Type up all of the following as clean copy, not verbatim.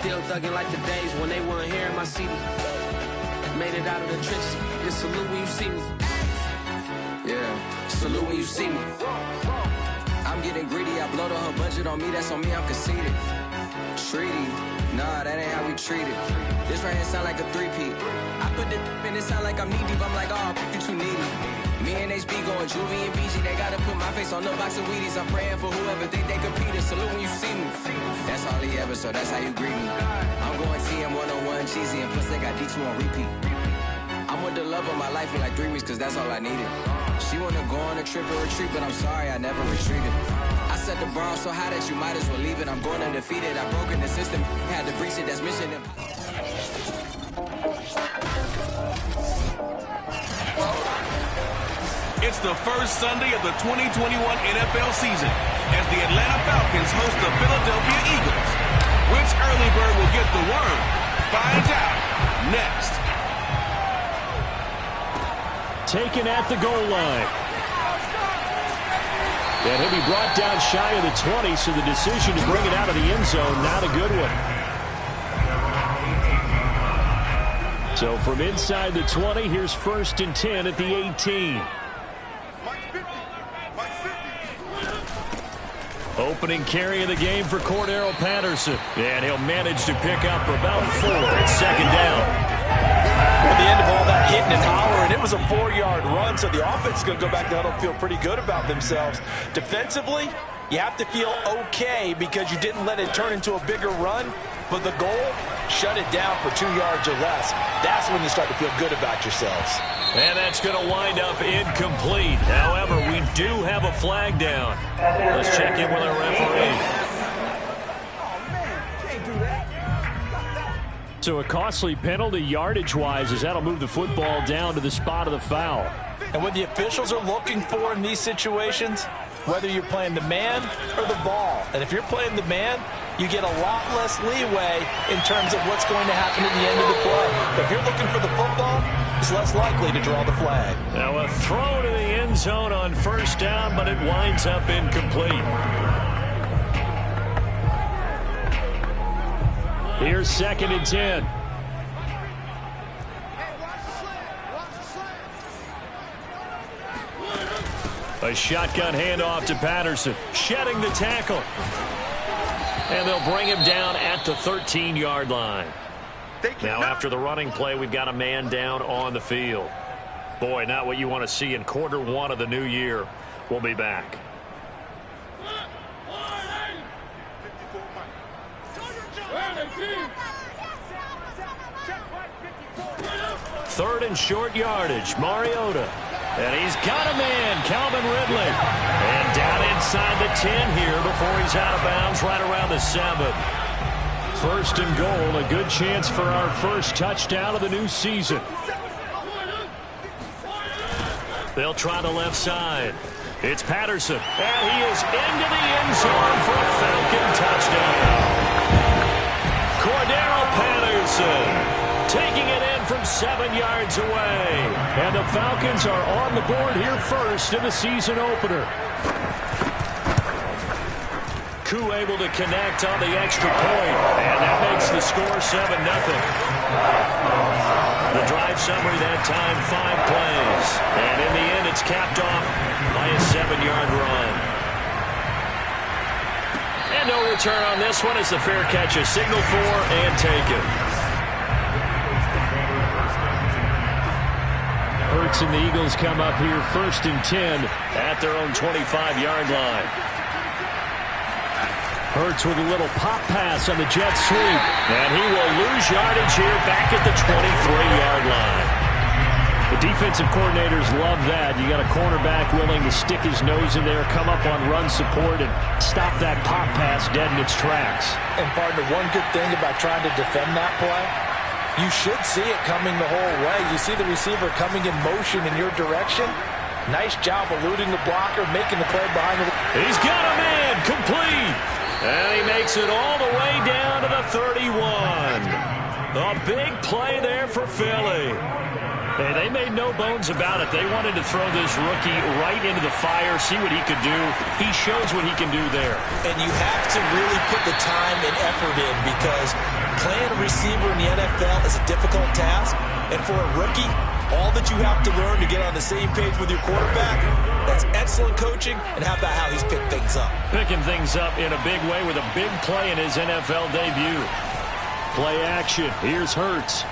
Still thugging like the days when they weren't here in my city. Made it out of the trenches. Just salute when you see me. Yeah, salute when you see me. I'm getting greedy. I blow the whole budget on me. That's on me. I'm conceited. Treaty. Nah, that ain't how we treat it. This right here sound like a three-peat. I put the in it sound like I'm knee deep. I'm like, oh, you too needy. Me and HB going Juvie and BG. They gotta put my face on the box of Wheaties. I'm praying for whoever think they competing. Salute when you see me. That's all he ever, so that's how you greet me. I'm going TM 101 cheesy, and plus they got D2 on repeat. I'm with the love of my life for like 3 weeks, cause that's all I needed. She wanna go on a trip or retreat, but I'm sorry, I never retreated. I set the bar so high that you might as well leave it. I'm going undefeated. I've broken the system, had to breach it. That's mission impossible. It's the first Sunday of the 2021 NFL season as the Atlanta Falcons host the Philadelphia Eagles. Which early bird will get the worm? Find out next. Taken at the goal line. And he'll be brought down shy of the 20, so the decision to bring it out of the end zone, not a good one. So from inside the 20, here's 1st and 10 at the 18. Opening carry of the game for Cordero Patterson. And he'll manage to pick up about 4 at 2nd down. At the end of all that hitting and hollering, it was a 4-yard run, so the offense is going to go back to huddle and feel pretty good about themselves. Defensively, you have to feel okay because you didn't let it turn into a bigger run, but the goal, shut it down for 2 yards or less. That's when you start to feel good about yourselves. And that's going to wind up incomplete. However, we do have a flag down. Let's check in with our referee. So a costly penalty yardage-wise as that'll move the football down to the spot of the foul. And what the officials are looking for in these situations, whether you're playing the man or the ball. And if you're playing the man, you get a lot less leeway in terms of what's going to happen at the end of the play. But if you're looking for the football, it's less likely to draw the flag. Now a throw to the end zone on 1st down, but it winds up incomplete. Here's 2nd and 10. A shotgun handoff to Patterson, shedding the tackle. And they'll bring him down at the 13-yard line. Now after the running play, we've got a man down on the field. Boy, not what you want to see in quarter 1 of the new year. We'll be back. 3rd and short yardage, Mariota. And he's got a man, Calvin Ridley. And down inside the 10 here before he's out of bounds right around the 7. 1st and goal, a good chance for our first touchdown of the new season. They'll try the left side. It's Patterson. And he is into the end zone for a Falcon touchdown. Cordero Patterson taking it in from 7 yards away. And the Falcons are on the board here first in the season opener. Koo able to connect on the extra point. And that makes the score 7-0. The drive summary that time, 5 plays. And in the end, it's capped off by a 7-yard run. And no return on this one as the fair catch is signaled for and taken. Hurts and the Eagles come up here 1st and 10 at their own 25-yard line. Hurts with a little pop pass on the jet sweep. And he will lose yardage here back at the 23-yard line. The defensive coordinators love that. You got a cornerback willing to stick his nose in there, come up on run support, and stop that pop pass dead in its tracks. And partner, one good thing about trying to defend that play, you should see it coming the whole way. You see the receiver coming in motion in your direction. Nice job eluding the blocker, making the play behind the... He's got a man, complete. And he makes it all the way down to the 31. A big play there for Philly. Hey, they made no bones about it. They wanted to throw this rookie right into the fire, see what he could do. He shows what he can do there. And you have to really put the time and effort in because receiver in the NFL is a difficult task. And for a rookie, all that you have to learn to get on the same page with your quarterback, that's excellent coaching. And how about how he's picked things up? Picking things up in a big way with a big play in his NFL debut. Play action. Here's Hurts.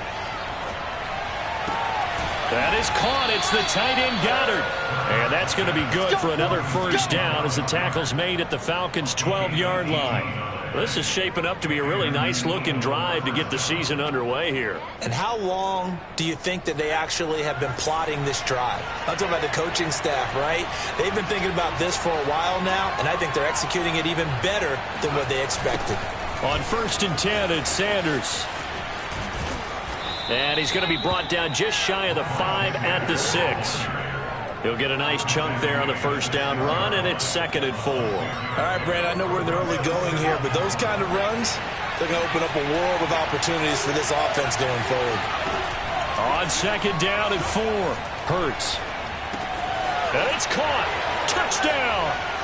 That is caught. It's the tight end Goddard. And that's going to be good for another first down as the tackle's made at the Falcons' 12-yard line. This is shaping up to be a really nice-looking drive to get the season underway here. And how long do you think that they actually have been plotting this drive? I'm talking about the coaching staff, right? They've been thinking about this for a while now, and I think they're executing it even better than what they expected. On 1st and 10, it's Sanders. And he's going to be brought down just shy of the 5 at the 6. He'll get a nice chunk there on the first down run, and it's 2nd and 4. All right, Brad, I know we're in the early going here, but those kind of runs, they're going to open up a world of opportunities for this offense going forward. On 2nd down and 4, Hurts. And it's caught. Touchdown.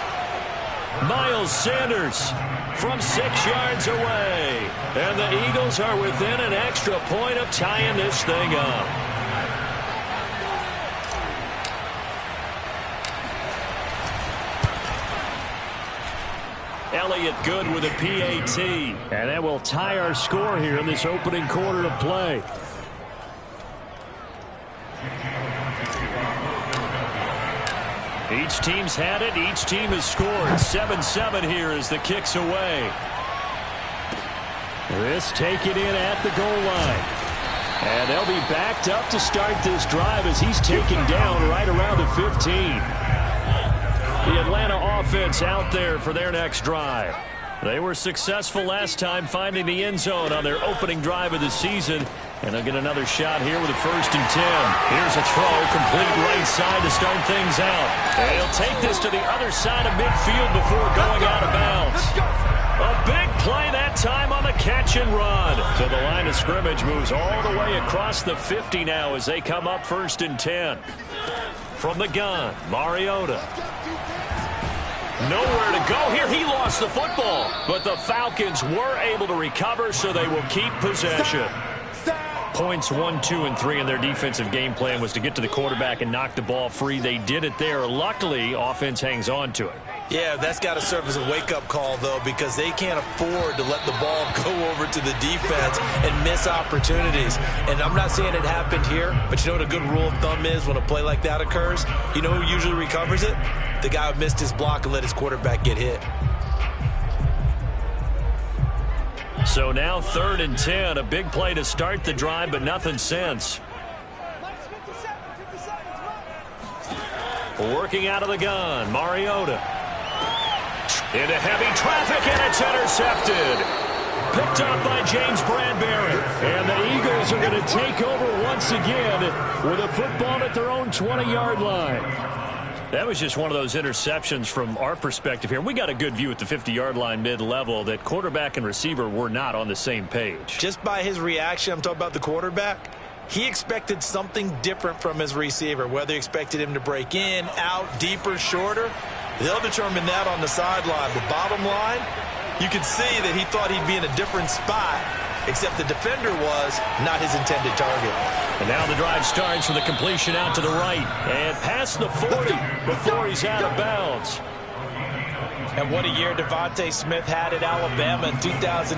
Miles Sanders from 6 yards away. And the Eagles are within an extra point of tying this thing up. Elliott good with a PAT. And that will tie our score here in this opening quarter of play. Each team's had it. Each team has scored. 7-7 here as the kick's away. This taken in at the goal line. And they'll be backed up to start this drive as he's taken down right around the 15. The Atlanta offense out there for their next drive. They were successful last time finding the end zone on their opening drive of the season. And they'll get another shot here with a 1st and 10. Here's a throw, complete right side to start things out. And he'll take this to the other side of midfield before going out of bounds. A big play that time on the catch and run. So the line of scrimmage moves all the way across the 50 now as they come up 1st and 10. From the gun, Mariota. Nowhere to go here. He lost the football. But the Falcons were able to recover, so they will keep possession. Points 1, 2, and 3 in their defensive game plan was to get to the quarterback and knock the ball free. They did it there. Luckily, offense hangs on to it. Yeah, that's got to serve as a wake-up call, though, because they can't afford to let the ball go over to the defense and miss opportunities. And I'm not saying it happened here, but you know what a good rule of thumb is when a play like that occurs? You know who usually recovers it? The guy who missed his block and let his quarterback get hit. So now 3rd and 10, a big play to start the drive, but nothing since. Working out of the gun, Mariota. Into heavy traffic, and it's intercepted. Picked up by James Bradbury. And the Eagles are going to take over once again with a football at their own 20-yard line. That was just one of those interceptions from our perspective here. We got a good view at the 50-yard line mid-level that quarterback and receiver were not on the same page. Just by his reaction, I'm talking about the quarterback, he expected something different from his receiver, whether he expected him to break in, out, deeper, shorter. They'll determine that on the sideline. But bottom line, you could see that he thought he'd be in a different spot, except the defender was not his intended target. And now the drive starts with a completion out to the right and past the 40 before he's out of bounds. And what a year Devontae Smith had at Alabama in 2020.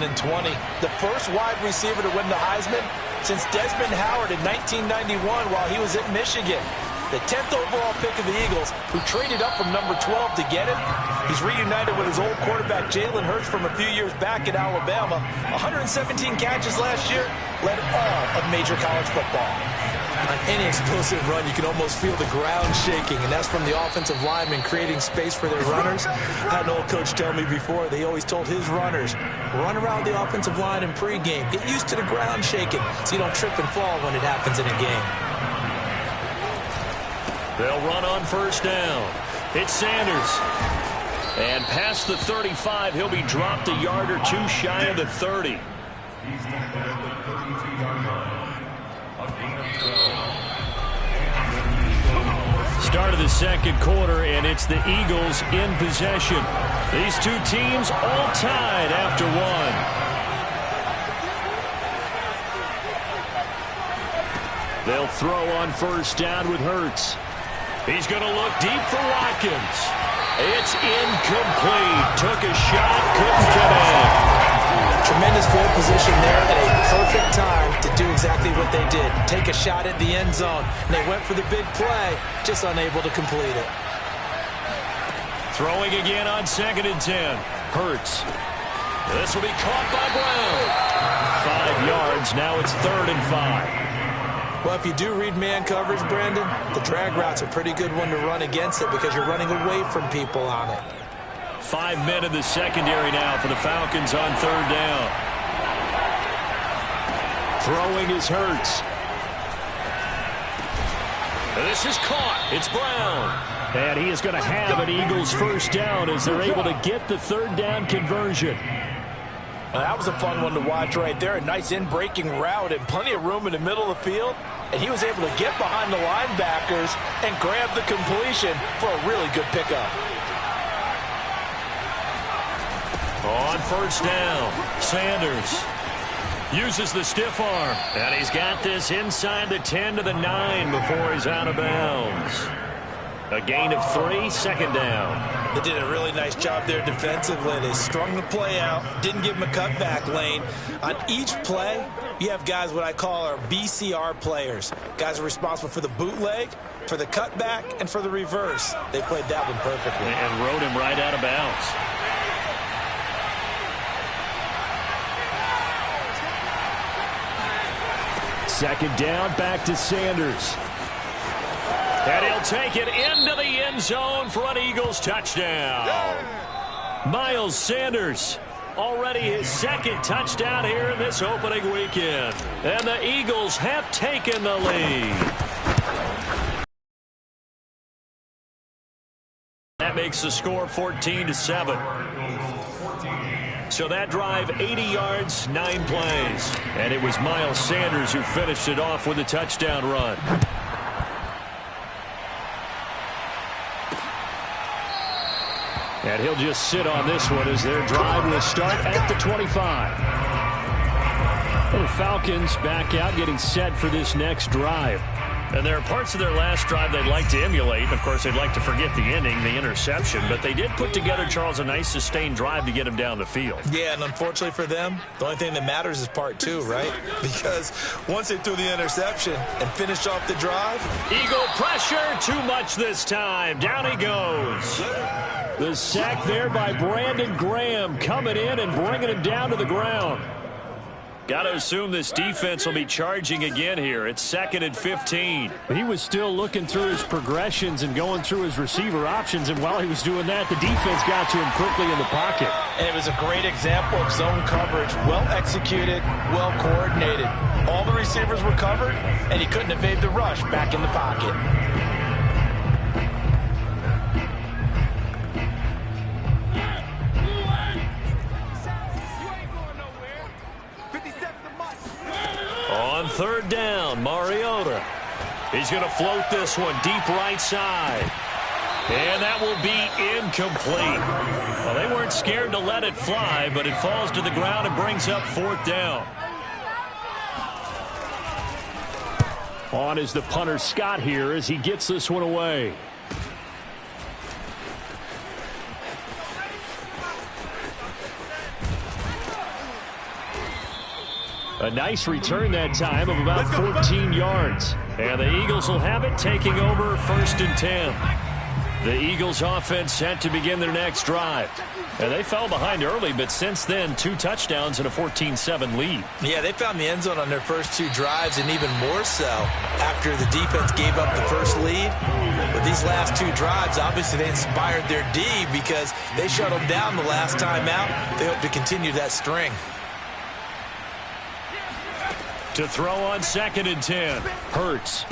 The first wide receiver to win the Heisman since Desmond Howard in 1991 while he was at Michigan. The 10th overall pick of the Eagles, who traded up from number 12 to get him. He's reunited with his old quarterback Jalen Hurts from a few years back at Alabama. 117 catches last year, led all of major college football. On any explosive run, you can almost feel the ground shaking, and that's from the offensive linemen creating space for their runners. I had an old coach tell me before, they always told his runners, run around the offensive line in pregame. Get used to the ground shaking so you don't trip and fall when it happens in a game. They'll run on first down. It's Sanders. And past the 35, he'll be dropped a yard or two shy of the 30. Start of the second quarter, and it's the Eagles in possession. These two teams all tied after one. They'll throw on first down with Hurts. He's going to look deep for Watkins. It's incomplete. Took a shot, couldn't get in. Tremendous field position there at a perfect time to do exactly what they did. Take a shot at the end zone. And they went for the big play, just unable to complete it. Throwing again on 2nd and 10. Hurts. This will be caught by Brown. 5 yards. Now it's 3rd and 5. Well, if you do read man coverage, Brandon, the drag route's a pretty good one to run against it because you're running away from people on it. 5 men in the secondary now for the Falcons on 3rd down. Throwing is Hurts. This is caught. It's Brown. And he is going to have an Eagles first down as they're able to get the 3rd down conversion. Well, that was a fun one to watch right there. A nice in-breaking route and plenty of room in the middle of the field. And he was able to get behind the linebackers and grab the completion for a really good pickup. On first down, Sanders uses the stiff arm. And he's got this inside the 10 to the 9 before he's out of bounds. A gain of 3, 2nd down. They did a really nice job there defensively. They strung the play out, didn't give him a cutback lane. On each play, you have guys what I call our BCR players. Guys are responsible for the bootleg, for the cutback, and for the reverse. They played that one perfectly. And rode him right out of bounds. Second down, back to Sanders. And he'll take it into the end zone for an Eagles touchdown. Miles Sanders, already his 2nd touchdown here in this opening weekend. And the Eagles have taken the lead. That makes the score 14-7. So that drive, 80 yards, 9 plays. And it was Miles Sanders who finished it off with a touchdown run. And he'll just sit on this one as their drive will start at the 25. Well, the Falcons back out, getting set for this next drive. And there are parts of their last drive they'd like to emulate. Of course, they'd like to forget the ending, the interception. But they did put together, Charles, a nice sustained drive to get him down the field. Yeah, and unfortunately for them, the only thing that matters is part 2, right? Because once they threw the interception and finished off the drive. Eagle pressure, too much this time. Down he goes. The sack there by Brandon Graham coming in and bringing him down to the ground. Got to assume this defense will be charging again here. It's 2nd and 15. He was still looking through his progressions and going through his receiver options, and while he was doing that, the defense got to him quickly in the pocket. And it was a great example of zone coverage. Well executed, well coordinated. All the receivers were covered, and he couldn't evade the rush back in the pocket. On 3rd down, Mariota. He's going to float this one deep right side. And that will be incomplete. Well, they weren't scared to let it fly, but it falls to the ground and brings up 4th down. On is the punter Scott here as he gets this one away. A nice return that time of about 14 yards. And the Eagles will have it, taking over 1st and 10. The Eagles offense set to begin their next drive. And they fell behind early, but since then, 2 touchdowns and a 14-7 lead. Yeah, they found the end zone on their first 2 drives, and even more so after the defense gave up the first lead. But these last 2 drives, obviously they inspired their D because they shut them down the last time out. They hope to continue that string. To throw on 2nd and 10. Hurts.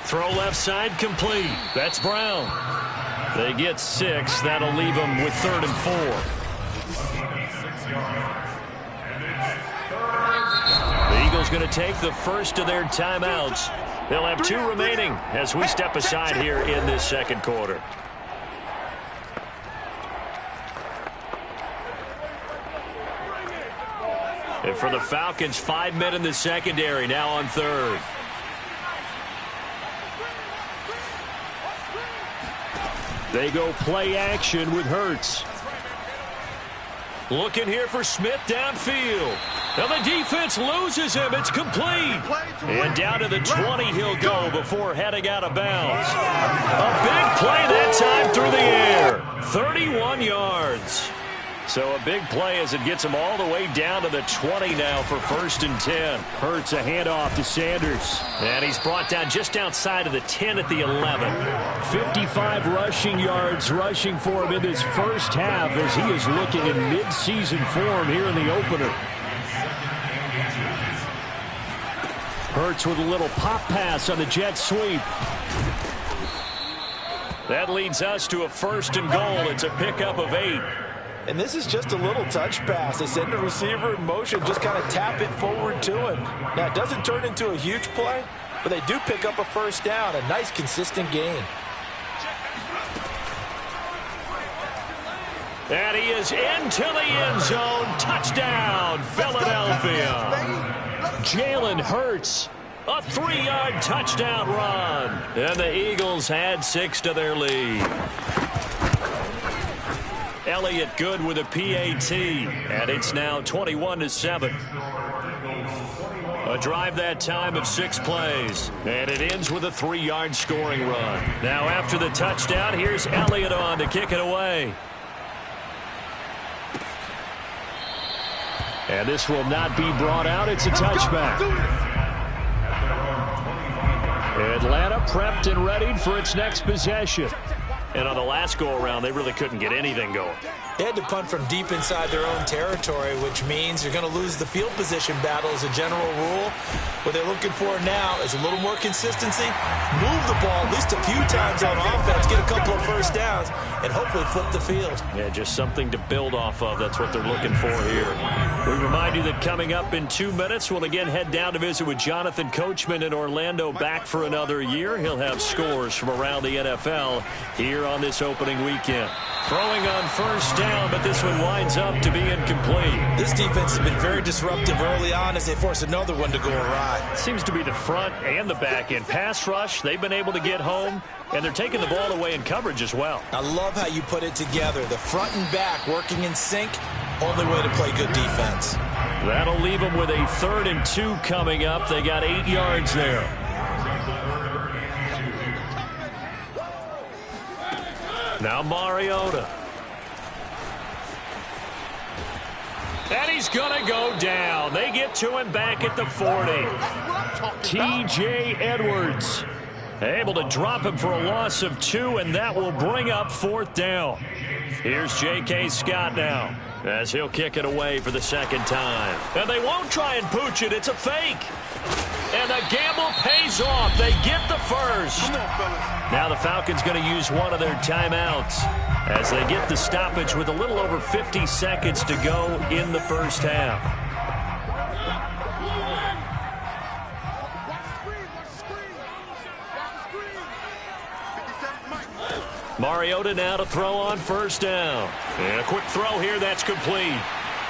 Throw left side complete. That's Brown. They get 6. That'll leave them with 3rd and 4. The Eagles going to take the first of their timeouts. They'll have 2 remaining as we step aside here in this 2nd quarter. And for the Falcons, 5 men in the secondary now on 3rd. They go play action with Hurts. Looking here for Smith downfield. Now the defense loses him. It's complete. And down to the 20 he'll go before heading out of bounds. A big play that time through the air. 31 yards. So a big play as it gets him all the way down to the 20 now for 1st and 10. Hurts a handoff to Sanders. And he's brought down just outside of the 10 at the 11. 55 rushing yards rushing for him in this first half as he is looking in mid-season form here in the opener. Hurts with a little pop pass on the jet sweep. That leads us to a 1st and goal. It's a pickup of 8. And this is just a little touch pass. They send the receiver in motion, just kind of tap it forward to him. Now, it doesn't turn into a huge play, but they do pick up a 1st down. A nice, consistent gain. And he is into the end zone. Touchdown, Philadelphia. Jalen Hurts, a 3-yard touchdown run. And the Eagles add 6 to their lead. Elliott good with a PAT, and it's now 21-7. A drive that time of 6 plays, and it ends with a 3-yard scoring run. Now after the touchdown, here's Elliott on to kick it away. And this will not be brought out. It's a touchback. Atlanta prepped and readied for its next possession. And on the last go-around, they really couldn't get anything going. They had to punt from deep inside their own territory, which means you're going to lose the field position battle as a general rule. What they're looking for now is a little more consistency, move the ball at least a few times on offense, get a couple of 1st downs, and hopefully flip the field. Yeah, just something to build off of. That's what they're looking for here. We remind you that coming up in 2 minutes, we'll again head down to visit with Jonathan Coachman in Orlando, back for another year. He'll have scores from around the NFL here on this opening weekend. Throwing on 1st down, but this one winds up to be incomplete. This defense has been very disruptive early on as they force another one to go awry. Seems to be the front and the back end. Pass rush, they've been able to get home, and they're taking the ball away in coverage as well. I love how you put it together. The front and back working in sync, only way to play good defense. That'll leave them with a 3rd and 2 coming up. They got 8 yards there. Now Mariota. And he's going to go down. They get to him back at the 40. T.J. Edwards able to drop him for a loss of 2, and that will bring up 4th down. Here's J.K. Scott now as he'll kick it away for the 2nd time. And they won't try and pooch it. It's a fake. And the gamble pays off. They get the 1st. Now the Falcons going to use one of their timeouts as they get the stoppage with a little over 50 seconds to go in the 1st half. Mariota now to throw on 1st down. And a quick throw here, that's complete.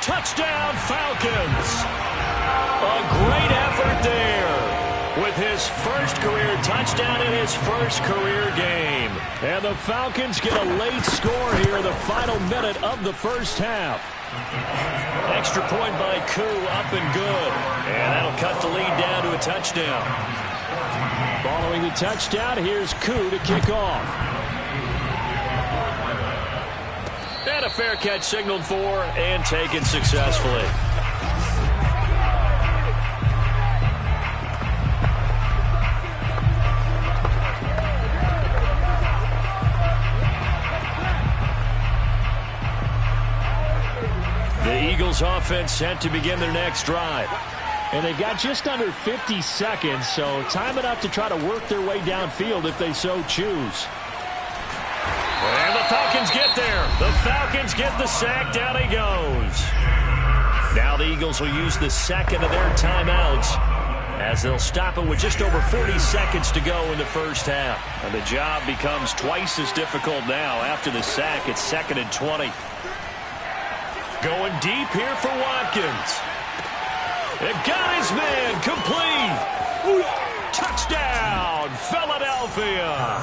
Touchdown, Falcons! A great effort there with his 1st career touchdown in his 1st career game. And the Falcons get a late score here in the final minute of the 1st half. Extra point by Koo, up and good. And that'll cut the lead down to a touchdown. Following the touchdown, here's Koo to kick off. And a fair catch signaled for and taken successfully. The Eagles offense set to begin their next drive. And they've got just under 50 seconds, so time enough to try to work their way downfield if they so choose. And the Falcons get there. The Falcons get the sack. Down he goes. Now the Eagles will use the 2nd of their timeouts as they'll stop it with just over 40 seconds to go in the 1st half. And the job becomes twice as difficult now after the sack. It's 2nd and 20. Going deep here for Watkins. They've got his man complete. Touchdown, Philadelphia.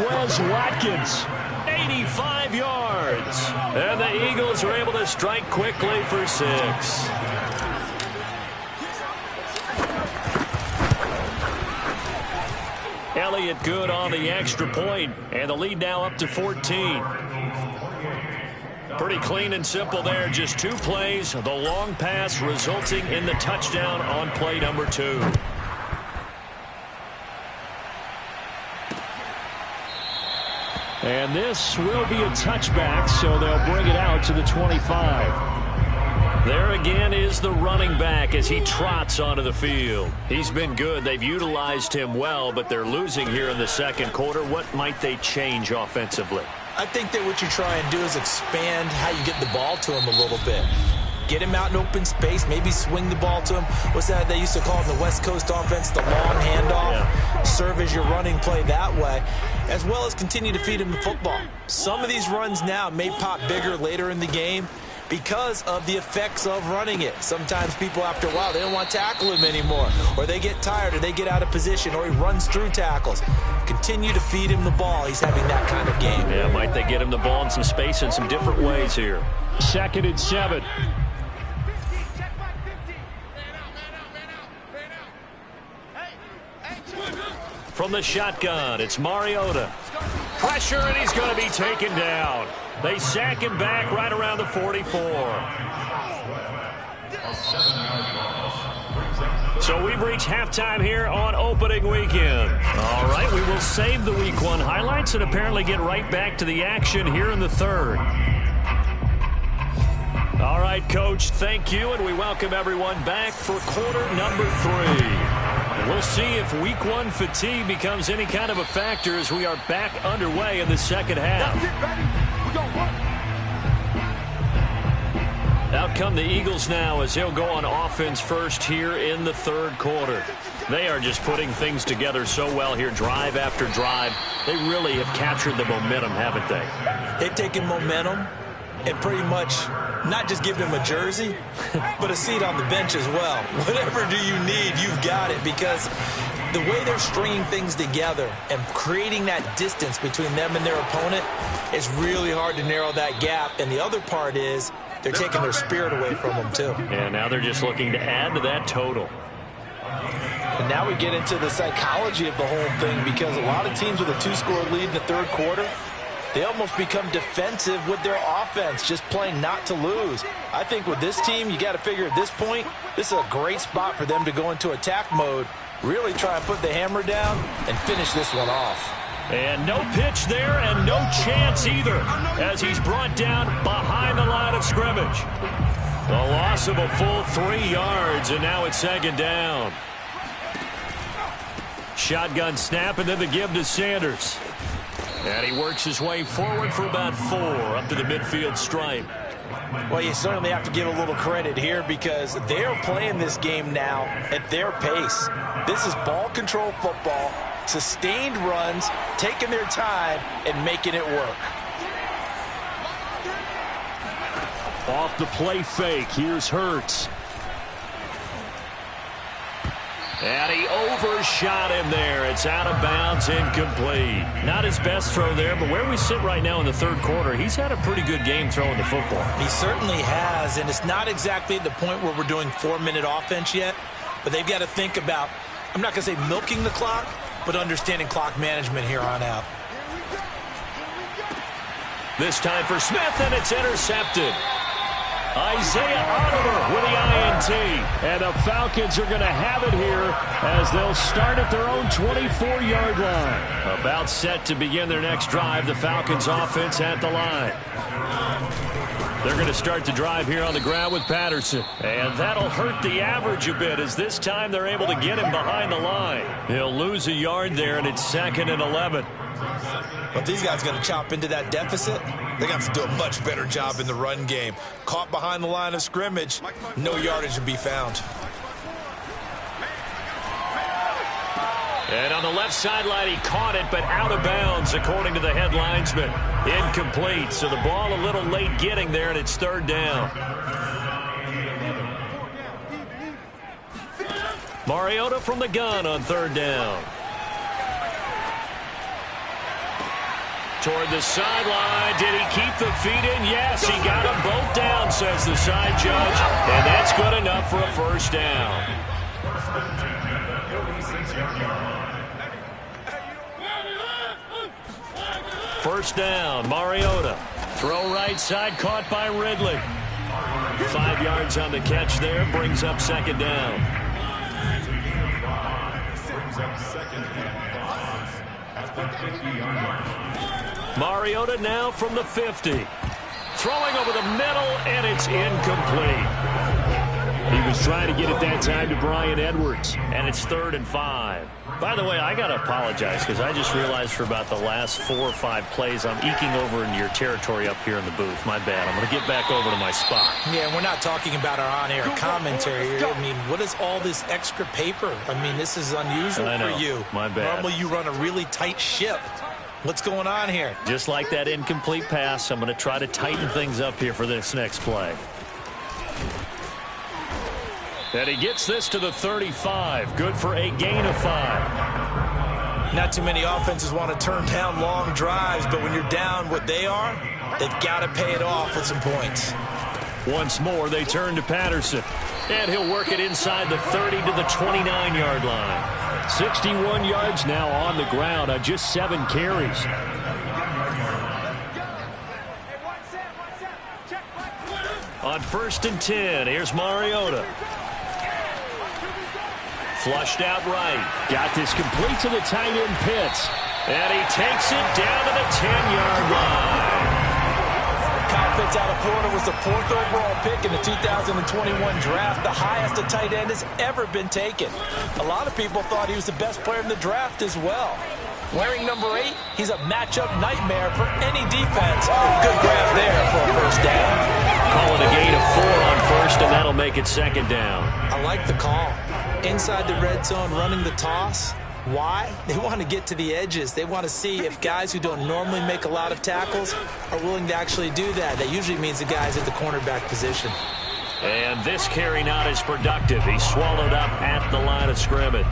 Watkins, 85 yards. And the Eagles are able to strike quickly for 6. Elliott good on the extra point, and the lead now up to 14. Pretty clean and simple there. Just 2 plays. The long pass resulting in the touchdown on play number 2. And this will be a touchback, so they'll bring it out to the 25. There again is the running back as he trots onto the field. He's been good. They've utilized him well, but they're losing here in the second quarter. What might they change offensively? I think that what you try and do is expand how you get the ball to him a little bit. Get him out in open space, maybe swing the ball to him. What's that they used to call in the West Coast offense, the long handoff? Yeah. Serve as your running play that way, as well as continue to feed him the football. Some of these runs now may pop bigger later in the game because of the effects of running it. Sometimes people, after a while, they don't want to tackle him anymore, or they get tired, or they get out of position, or he runs through tackles. Continue to feed him the ball. He's having that kind of game. Yeah, might they get him the ball in some space in some different ways here. 2nd and 7. From the shotgun, it's Mariota. Pressure, and he's going to be taken down. They sack him back right around the 44. So we've reached halftime here on opening weekend. All right, we will save the Week 1 highlights and apparently get right back to the action here in the 3rd. All right, Coach, thank you, and we welcome everyone back for quarter number 3. We'll see if Week 1 fatigue becomes any kind of a factor as we are back underway in the second half. Out come the Eagles now as they'll go on offense first here in the 3rd quarter. They are just putting things together so well here, drive after drive. They really have captured the momentum, haven't they? They've taken momentum and pretty much not just give them a jersey, but a seat on the bench as well. Whatever do you need, you've got it, because the way they're stringing things together and creating that distance between them and their opponent, it's really hard to narrow that gap. And the other part is they're taking their spirit away from them, too. And now they're just looking to add to that total. And now we get into the psychology of the whole thing, because a lot of teams with a 2-score lead in the 3rd quarter, they almost become defensive with their offense, just playing not to lose. I think with this team, you got to figure at this point, this is a great spot for them to go into attack mode, really try and put the hammer down and finish this one off. And no pitch there and no chance either as he's brought down behind the line of scrimmage. The loss of a full 3 yards, and now it's 2nd down. Shotgun snap, and then the give to Sanders. And he works his way forward for about 4 up to the midfield stripe. Well, you certainly have to give a little credit here because they're playing this game now at their pace. This is ball control football, sustained runs, taking their time, and making it work. Off the play fake, here's Hurts. And he overshot him there. It's out of bounds, incomplete. Not his best throw there, but where we sit right now in the 3rd quarter, he's had a pretty good game throwing the football. He certainly has, and it's not exactly at the point where we're doing 4-minute offense yet, but they've got to think about, I'm not going to say milking the clock, but understanding clock management here on out. This time for Smith, and it's intercepted. Isaiah Oliver with the INT. And the Falcons are going to have it here as they'll start at their own 24-yard line. About set to begin their next drive. The Falcons offense at the line. They're going to start the drive here on the ground with Patterson. And that'll hurt the average a bit as this time they're able to get him behind the line. He'll lose a yard there, and it's 2nd and 11. But these guys going to chop into that deficit. They're going to have to do a much better job in the run game. Caught behind the line of scrimmage, no yardage to be found. And on the left sideline, he caught it, but out of bounds, according to the head linesman. Incomplete, so the ball a little late getting there, and it's 3rd down. Mariota from the gun on 3rd down. Toward the sideline. Did he keep the feet in? Yes, he got them both down, says the side judge. And that's good enough for a first down. First down, Mariota. Throw right side, caught by Ridley. 5 yards on the catch there, brings up second down. Mariota now from the 50. Throwing over the middle, and it's incomplete. He was trying to get it that time to Bryan Edwards, and it's 3rd and 5. By the way, I got to apologize because I just realized for about the last 4 or 5 plays, I'm eking over into your territory up here in the booth. My bad. I'm going to get back over to my spot. Yeah, we're not talking about our on-air commentary here. I mean, what is all this extra paper? I mean, this is unusual for you. My bad. Normally you run a really tight ship. What's going on here? Just like that incomplete pass, I'm going to try to tighten things up here for this next play. And he gets this to the 35. Good for a gain of 5. Not too many offenses want to turn down long drives, but when you're down what they are, they've got to pay it off with some points. Once more, they turn to Patterson. And he'll work it inside the 30 to the 29-yard line. 61 yards now on the ground on just 7 carries. On 1st and 10, here's Mariota. Flushed out right. Got this complete to the tight end Pitts. And he takes it down to the 10-yard line. Kyle Pitts out of Florida was the 4th overall pick in the 2021 draft, the highest a tight end has ever been taken. A lot of people thought he was the best player in the draft as well. Wearing number 8, he's a matchup nightmare for any defense. Good grab there for a first down. Call it a gain of 4 on 1st, and that'll make it 2nd down. I like the call. Inside the red zone running the toss. Why? They want to get to the edges. They want to see if guys who don't normally make a lot of tackles are willing to actually do that. That usually means the guy's at the cornerback position. And this carry not as productive. He's swallowed up at the line of scrimmage.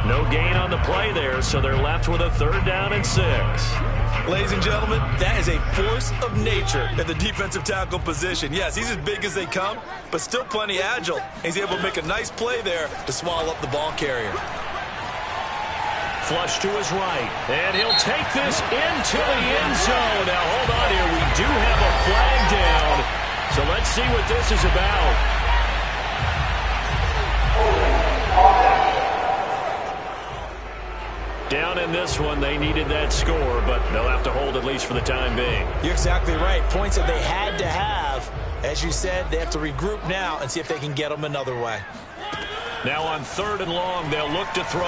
No gain on the play there, so they're left with a 3rd down and 6. Ladies and gentlemen, that is a force of nature at the defensive tackle position. Yes, he's as big as they come, but still plenty agile. He's able to make a nice play there to swallow up the ball carrier. Flush to his right, and he'll take this into the end zone. Now, hold on here. We do have a flag down, so let's see what this is about. Down in this one, they needed that score, but they'll have to hold at least for the time being. You're exactly right. Points that they had to have. As you said, they have to regroup now and see if they can get them another way. Now on 3rd and long, they'll look to throw.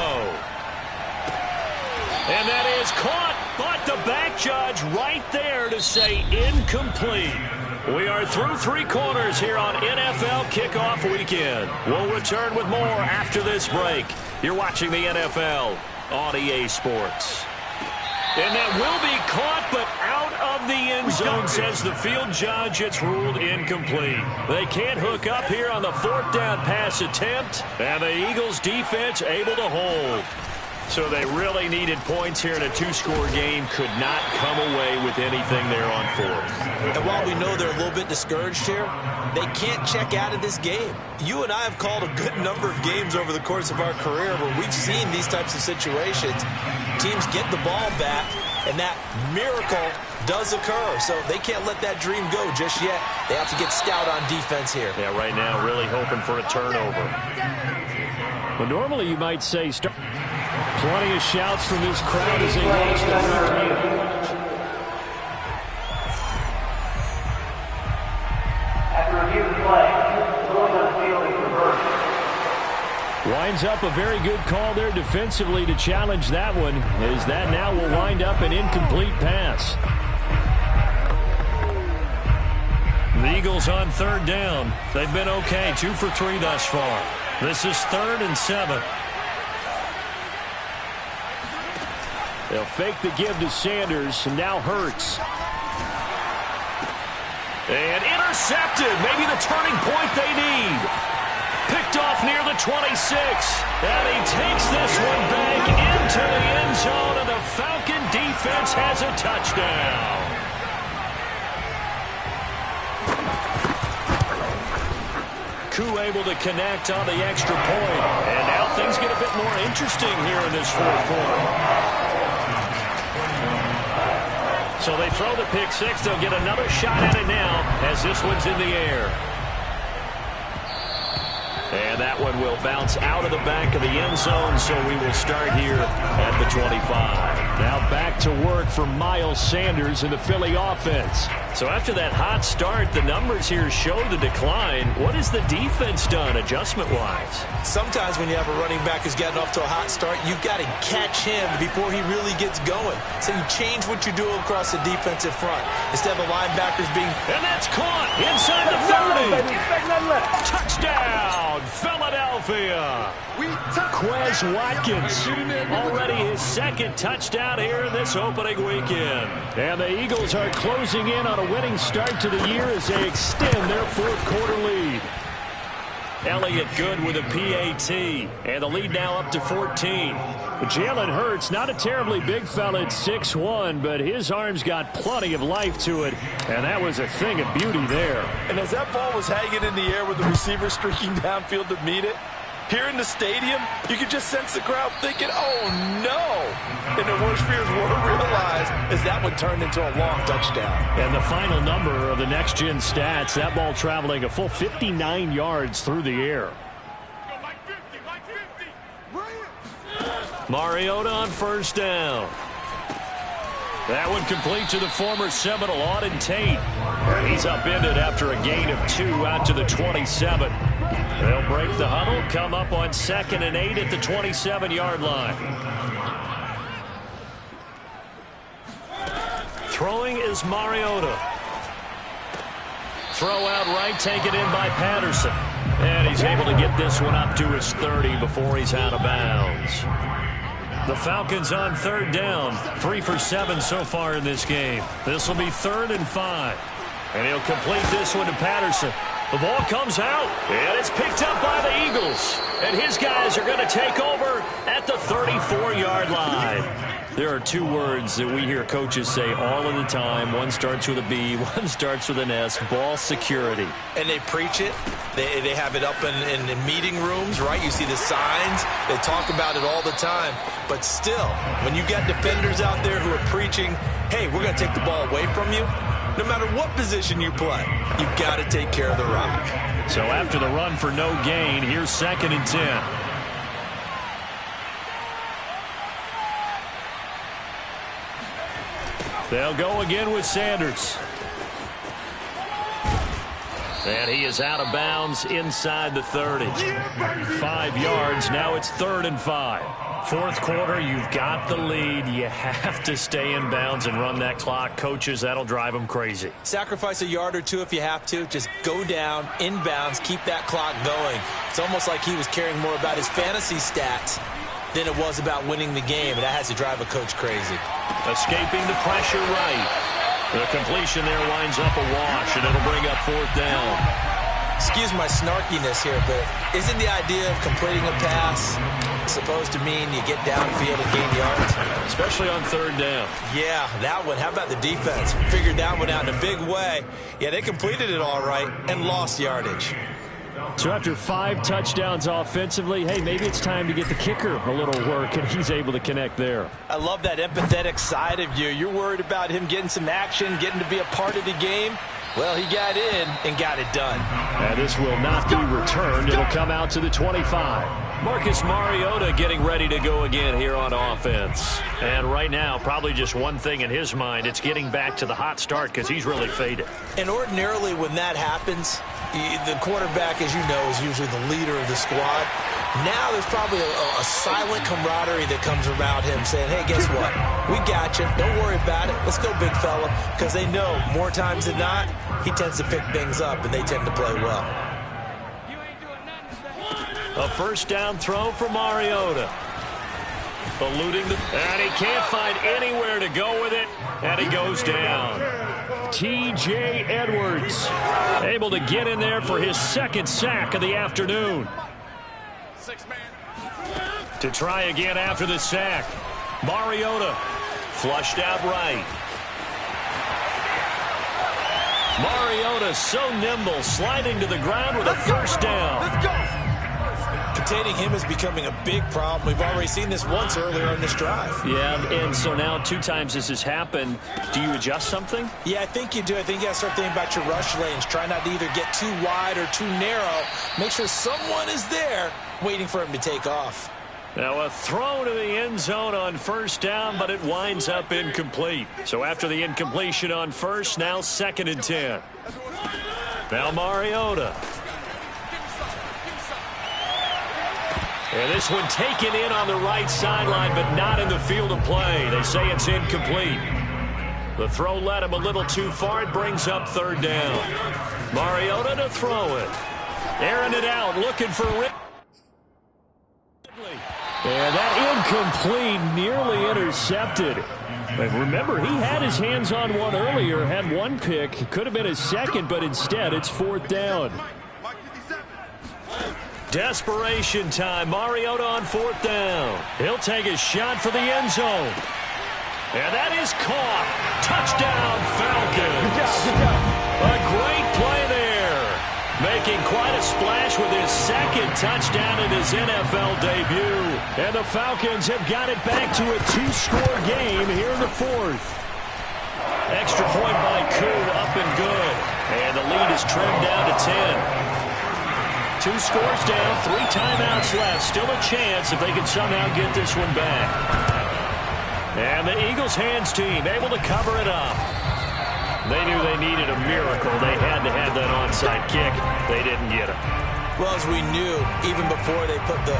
And that is caught, but the back judge right there to say incomplete. We are through 3 quarters here on NFL Kickoff Weekend. We'll return with more after this break. You're watching the NFL on EA Sports. And that will be caught, but out of the end zone, says the field judge. It's ruled incomplete. They can't hook up here on the 4th down pass attempt, and the Eagles defense able to hold. So they really needed points here in a 2-score game. Could not come away with anything there on 4th. And while we know they're a little bit discouraged here, they can't check out of this game. You and I have called a good number of games over the course of our career where we've seen these types of situations. Teams get the ball back, and that miracle does occur. So they can't let that dream go just yet. They have to get stout on defense here. Yeah, right now really hoping for a turnover. Well, normally you might say plenty of shouts from this crowd as they watch the replay. After review of the play, ruling on the field is reversed. Winds up a very good call there defensively to challenge that one, as that now will wind up an incomplete pass. The Eagles on 3rd down. They've been okay, 2 for 3 thus far. This is 3rd and 7. They'll fake the give to Sanders, and now Hurts. And intercepted. Maybe the turning point they need. Picked off near the 26. And he takes this one back into the end zone, and the Falcon defense has a touchdown. Koo able to connect on the extra point. And now things get a bit more interesting here in this fourth quarter. So they throw the pick six. They'll get another shot at it now as this one's in the air. And that one will bounce out of the back of the end zone, so we will start here at the 25. Now back to work for Miles Sanders in the Philly offense. So after that hot start, the numbers here show the decline. What has the defense done adjustment-wise? Sometimes when you have a running back who's gotten off to a hot start, you've got to catch him before he really gets going. So you change what you do across the defensive front. Instead of the linebackers being... And that's caught inside the 30. Touchdown, Philadelphia. Quez Watkins, already his second touchdown here in this opening weekend. And the Eagles are closing in on a winning start to the year as they extend their fourth quarter lead. Elliott good with a PAT, and the lead now up to 14. Jalen Hurts, not a terribly big fella at 6'1", but his arms got plenty of life to it, and that was a thing of beauty there. And as that ball was hanging in the air with the receiver streaking downfield to meet it, here in the stadium, you could just sense the crowd thinking, oh, no. And their worst fears were realized as that one turned into a long touchdown. And the final number of the next-gen stats, that ball traveling a full 59 yards through the air. Mariota on first down. That one complete to the former Seminole, Auden Tate. He's upended after a gain of 2 out to the 27. They'll break the huddle, come up on 2nd and 8 at the 27-yard line. Throwing is Mariota. Throw out right, taken in by Patterson. And he's able to get this one up to his 30 before he's out of bounds. The Falcons on third down. 3 for 7 so far in this game. This will be 3rd and 5. And he'll complete this one to Patterson. The ball comes out, and it's picked up by the Eagles. And his guys are going to take over at the 34-yard line. There are 2 words that we hear coaches say all of the time. One starts with a B, one starts with an S, ball security. And they preach it. They have it up in meeting rooms, right? You see the signs. They talk about it all the time. But still, when you got defenders out there who are preaching, hey, we're going to take the ball away from you, no matter what position you play, you've got to take care of the rock. So after the run for no gain, here's 2nd and 10. They'll go again with Sanders. And he is out of bounds inside the 30. 5 yards. Now it's 3rd and 5. Fourth quarter, you've got the lead. You have to stay in bounds and run that clock. Coaches, that'll drive them crazy. Sacrifice a yard or 2 if you have to. Just go down, in bounds, keep that clock going. It's almost like he was caring more about his fantasy stats than it was about winning the game, and that has to drive a coach crazy. Escaping the pressure right. The completion there winds up a wash, and it'll bring up 4th down. Excuse my snarkiness here, but isn't the idea of completing a pass supposed to mean you get downfield and gain yards? Especially on 3rd down. Yeah, that one. How about the defense? Figured that one out in a big way. Yeah, they completed it all right and lost yardage. So after 5 touchdowns offensively, hey, maybe it's time to get the kicker a little work, and he's able to connect there. I love that empathetic side of you. You're worried about him getting some action, getting to be a part of the game. Well, he got in and got it done. And this will not be returned. It'll come out to the 25. Marcus Mariota getting ready to go again here on offense. And right now, probably just one thing in his mind. It's getting back to the hot start because he's really faded. And ordinarily when that happens, the quarterback, as you know, is usually the leader of the squad. Now there's probably a silent camaraderie that comes around him saying, hey, guess what? We got you. Don't worry about it. Let's go, big fella. Because they know more times than not, he tends to pick things up, and they tend to play well. A first down throw for Mariota. Eluding and he can't find anywhere to go with it, and he goes down. T.J. Edwards able to get in there for his 2nd sack of the afternoon. To try again after the sack. Mariota flushed out right. Mariota so nimble, sliding to the ground with a first down. Let's go. Containing him is becoming a big problem. We've already seen this once earlier in this drive. Yeah, and so now 2 times this has happened. Do you adjust something? Yeah, I think you do. I think you got to start thinking about your rush lanes. Try not to either get too wide or too narrow. Make sure someone is there waiting for him to take off. Now a throw to the end zone on first down, but it winds up incomplete. So after the incompletion on first, now 2nd and 10. Now Mariota. And this one taken in on the right sideline, but not in the field of play. They say it's incomplete. The throw led him a little too far. It brings up 3rd down. Mariota to throw it. Airing it out, looking for Ridley. And that incomplete, nearly intercepted. But remember, he had his hands on one earlier, had 1 pick. Could have been his 2nd, but instead it's 4th down. Desperation time. Mariota on 4th down. He'll take a shot for the end zone. And that is caught. Touchdown, Falcons. Good job. A great play there. Making quite a splash with his 2nd touchdown in his NFL debut. And the Falcons have got it back to a 2-score game here in the 4th. Extra point by Koo, up and good. And the lead is trimmed down to 10. 2 scores down, 3 timeouts left. Still a chance if they can somehow get this one back. And the Eagles hands team able to cover it up. They knew they needed a miracle. They had to have that onside kick. They didn't get it. Well, as we knew, even before they put the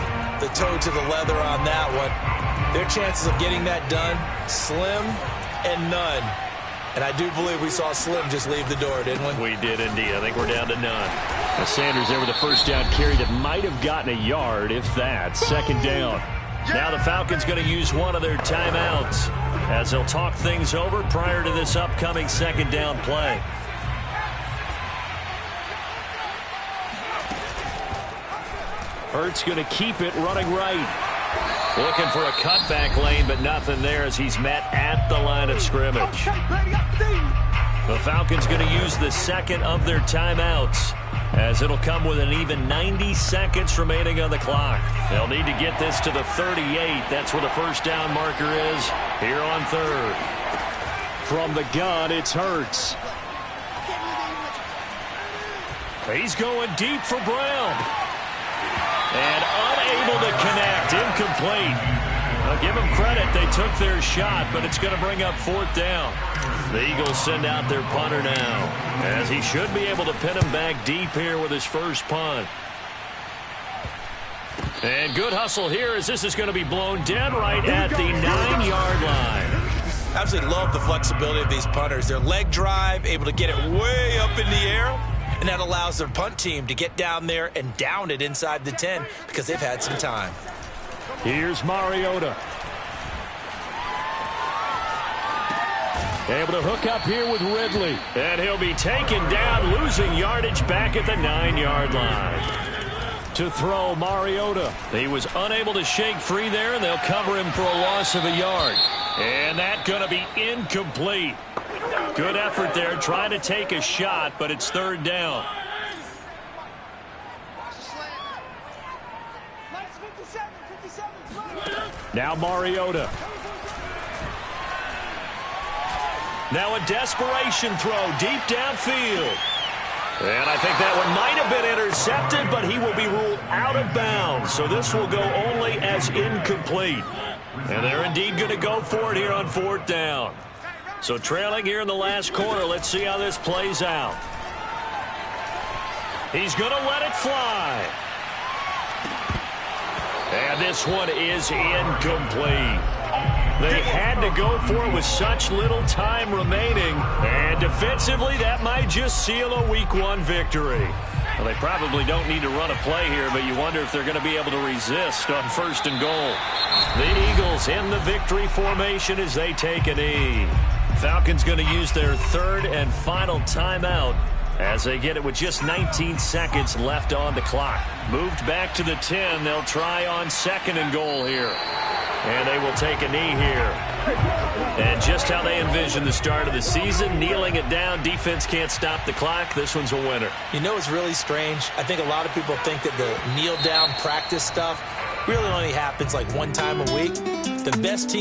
toe to the leather on that one, their chances of getting that done, slim and none. And I do believe we saw Slim just leave the door, didn't we? We did indeed. I think we're down to none. Now Sanders there with a first down carry that might have gotten a yard, if that. 2nd down. Now the Falcons going to use one of their timeouts as they'll talk things over prior to this upcoming 2nd down play. Hurts going to keep it running right. Looking for a cutback lane, but nothing there as he's met at the line of scrimmage. The Falcons going to use the 2nd of their timeouts as it'll come with an even 90 seconds remaining on the clock. They'll need to get this to the 38. That's where the first down marker is here on 3rd. From the gun, it's Hurts. He's going deep for Brown. And unable to connect. Incomplete. I'll give them credit. They took their shot, but it's going to bring up 4th down. The Eagles send out their punter now, as he should be able to pin him back deep here with his first punt. And good hustle here as this is going to be blown dead right at the 9-yard line. Absolutely love the flexibility of these punters. Their leg drive, able to get it way up in the air. And that allows their punt team to get down there and down it inside the 10 because they've had some time. Here's Mariota. Able to hook up here with Ridley. And he'll be taken down, losing yardage back at the 9-yard line. To throw, Mariota. He was unable to shake free there, and they'll cover him for a loss of a yard. And that's going to be incomplete. Good effort there, trying to take a shot, but it's 3rd down. Now Mariota. Now a desperation throw deep downfield. And I think that one might have been intercepted, but he will be ruled out of bounds. So this will go only as incomplete. And they're indeed going to go for it here on 4th down. So trailing here in the last quarter, let's see how this plays out. He's going to let it fly. And this one is incomplete. They had to go for it with such little time remaining. And defensively, that might just seal a Week 1 victory. Well, they probably don't need to run a play here, but you wonder if they're going to be able to resist on 1st and goal. The Eagles in the victory formation as they take a knee. Falcons going to use their 3rd and final timeout as they get it with just 19 seconds left on the clock. Moved back to the 10. They'll try on 2nd and goal here. And they will take a knee here. And just how they envision the start of the season, kneeling it down. Defense can't stop the clock. This one's a winner. You know, it's really strange. I think a lot of people think that the kneel-down practice stuff really only happens like one time a week. The best team